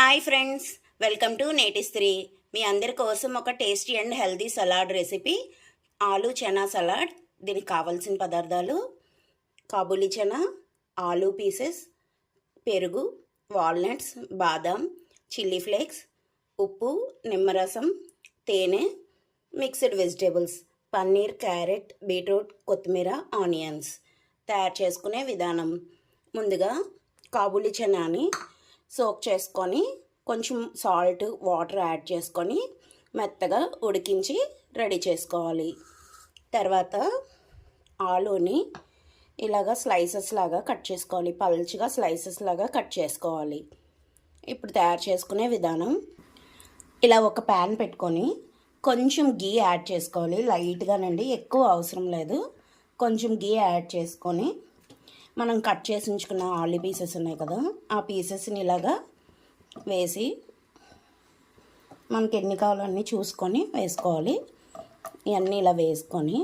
Hi friends, welcome to Neti Stree. మీ అందరి కోసం ఒక tasty and healthy salad recipe, aloo chana salad. దీనికి కావాల్సిన పదార్థాలు: కాబూలీ చనా, ఆలు పీసెస్, పెరుగు, వాల్నట్స్, బాదాం, చిల్లీ ఫ్లేక్స్, ఉప్పు, నిమ్మరసం, తేనె, mixed vegetables, paneer, carrot, beetroot, కొత్తిమీర, ఆనియన్స్. తయారు చేసుకునే విధానం: ముందుగా కాబూలీ చనాని సోక్ చేసుకొని కొంచెం సాల్ట్, వాటర్ యాడ్ చేసుకొని మెత్తగా ఉడికించి రెడీ చేసుకోవాలి. తర్వాత ఆలూని ఇలాగా స్లైసెస్ లాగా కట్ చేసుకోవాలి, పల్చగా స్లైసెస్ లాగా కట్ చేసుకోవాలి. ఇప్పుడు తయారు చేసుకునే విధానం: ఇలా ఒక ప్యాన్ పెట్టుకొని కొంచెం గీ యాడ్ చేసుకోవాలి, లైట్గానండి, ఎక్కువ అవసరం లేదు. కొంచెం గీ యాడ్ చేసుకొని మనం కట్ చేసి ఉంచుకున్న ఆలు పీసెస్ ఉన్నాయి కదా, ఆ పీసెస్ని ఇలాగా వేసి మనకి ఎన్ని కావాలో అన్నీ చూసుకొని వేసుకోవాలి. ఇవన్నీ ఇలా వేసుకొని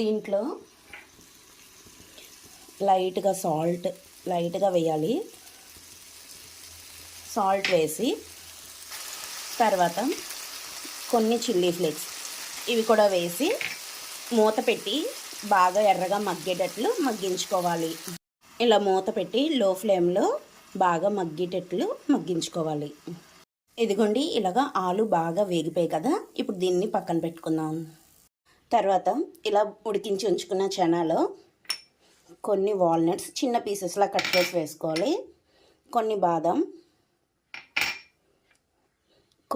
దీంట్లో లైట్గా వేయాలి. సాల్ట్ వేసి తర్వాత కొన్ని చిల్లీ ఫ్లేక్స్ ఇవి కూడా వేసి మూత పెట్టి బాగా ఎర్రగా మగ్గేటట్లు మగ్గించుకోవాలి. ఇలా మూత పెట్టి లో ఫ్లేమ్లో బాగా మగ్గేటట్లు మగ్గించుకోవాలి. ఇదిగోండి, ఇలాగా ఆలు బాగా వేగిపోయాయి కదా, ఇప్పుడు దీన్ని పక్కన పెట్టుకుందాం. తర్వాత ఇలా ఉడికించి ఉంచుకున్న చనాలో కొన్ని వాల్నట్స్ చిన్న పీసెస్లా కట్ చేసి వేసుకోవాలి. కొన్ని బాదం,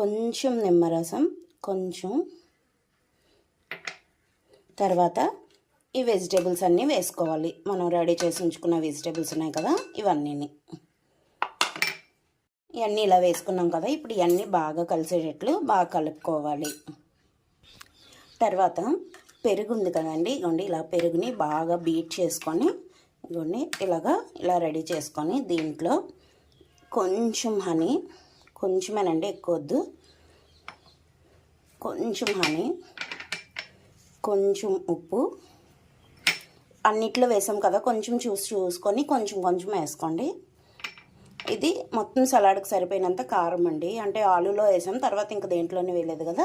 కొంచెం నిమ్మరసం, కొంచెం. తర్వాత ఈ వెజిటేబుల్స్ అన్నీ వేసుకోవాలి. మనం రెడీ చేసి ఉంచుకున్న వెజిటేబుల్స్ ఉన్నాయి కదా, ఇవన్నీ ఇలా వేసుకున్నాం కదా. ఇప్పుడు ఇవన్నీ బాగా కలిసేటట్లు బాగా కలుపుకోవాలి. తర్వాత పెరుగు ఉంది కదండి, ఇదిగోండి, ఇలా పెరుగుని బాగా బీట్ చేసుకొని ఇదిగోండి ఇలా రెడీ చేసుకొని దీంట్లో కొంచెం హనీ, కొంచెమేనండి, ఎక్కువ వద్దు, కొంచెం హనీ, కొంచెం ఉప్పు, అన్నిట్లో వేసాం కదా, కొంచెం చూసుకొని కొంచెం వేసుకోండి. ఇది మొత్తం సలాడ్కి సరిపోయినంత కారం అండి, అంటే ఆలులో వేసాం, తర్వాత ఇంకా దేంట్లోనే వేయలేదు కదా,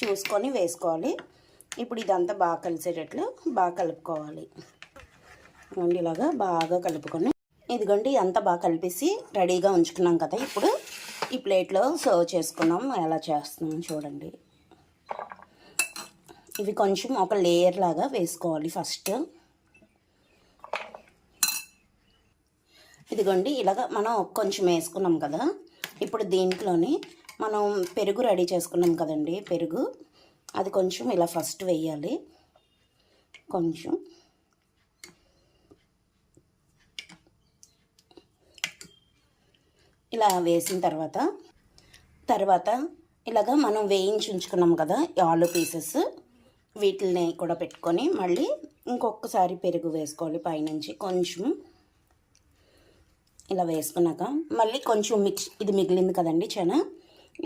చూసుకొని వేసుకోవాలి. ఇప్పుడు ఇదంతా బాగా కలిసేటట్లు బాగా కలుపుకోవాలి. ఇలాగా బాగా కలుపుకొని ఇదిగోండి అంతా బాగా కలిపేసి రెడీగా ఉంచుకున్నాం కదా. ఇప్పుడు ఈ ప్లేట్లో సర్వ్ చేసుకున్నాం. ఎలా చేస్తున్నాం చూడండి. ఇవి కొంచెం ఒక లేయర్ లాగా వేసుకోవాలి ఫస్ట్. ఇదిగోండి, ఇలాగ మనం కొంచెం వేసుకున్నాం కదా. ఇప్పుడు దీంట్లోని మనం పెరుగు రెడీ చేసుకున్నాం కదండి, పెరుగు అది కొంచెం ఇలా ఫస్ట్ వేయాలి. కొంచెం ఇలా వేసిన తర్వాత ఇలాగ మనం వేయించి ఉంచుకున్నాం కదా ఆలు పీసెస్, వీటిని కూడా పెట్టుకొని మళ్ళీ ఇంకొకసారి పెరుగు వేసుకోవాలి పైనుంచి. కొంచెం ఇలా వేసుకున్నాక మళ్ళీ కొంచెం ఇది మిగిలింది కదండి చనా,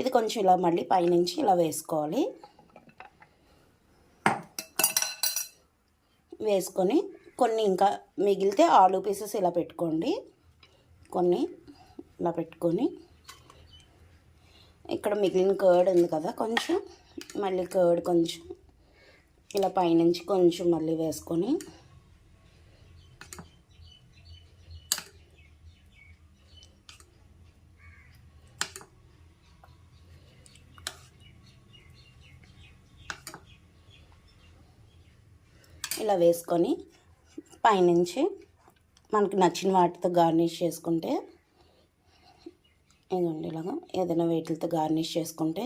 ఇది కొంచెం ఇలా మళ్ళీ పైనుంచి ఇలా వేసుకోవాలి. వేసుకొని కొన్ని ఇంకా మిగిలితే ఆలు పీసెస్ ఇలా పెట్టుకోండి. కొన్ని ఇలా పెట్టుకొని ఇక్కడ మిగిలిన కర్డ్ ఉంది కదా, కొంచెం మళ్ళీ కర్డ్ కొంచెం ఇలా పైనుంచి కొంచెం మళ్ళీ వేసుకొని ఇలా వేసుకొని పైనుంచి మనకు నచ్చిన వాటితో గార్నిష్ చేసుకుంటే, ఇదండి ఇలాగా ఏదైనా వీటితో గార్నిష్ చేసుకుంటే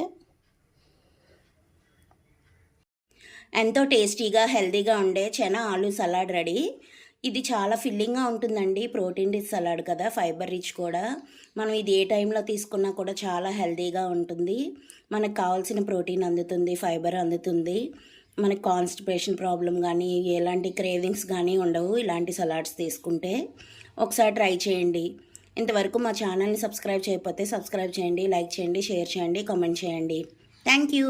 ఎంతో టేస్టీగా హెల్తీగా ఉండే చనా ఆలు సలాడ్ రెడీ. ఇది చాలా ఫిల్లింగ్గా ఉంటుందండి, ప్రోటీన్ రిచ్ సలాడ్ కదా, ఫైబర్ రిచ్ కూడా. మనం ఇది ఏ టైంలో తీసుకున్నా కూడా చాలా హెల్తీగా ఉంటుంది. మనకు కావాల్సిన ప్రోటీన్ అందుతుంది, ఫైబర్ అందుతుంది. మనకి కాన్స్టిపేషన్ ప్రాబ్లం కానీ ఎలాంటి క్రేవింగ్స్ కానీ ఉండవు ఇలాంటి సలాడ్స్ తీసుకుంటే. ఒకసారి ట్రై చేయండి. ఇంతవరకు మా ఛానల్ని సబ్స్క్రైబ్ చేయకపోతే సబ్స్క్రైబ్ చేయండి, లైక్ చేయండి, షేర్ చేయండి, కామెంట్ చేయండి. Thank you.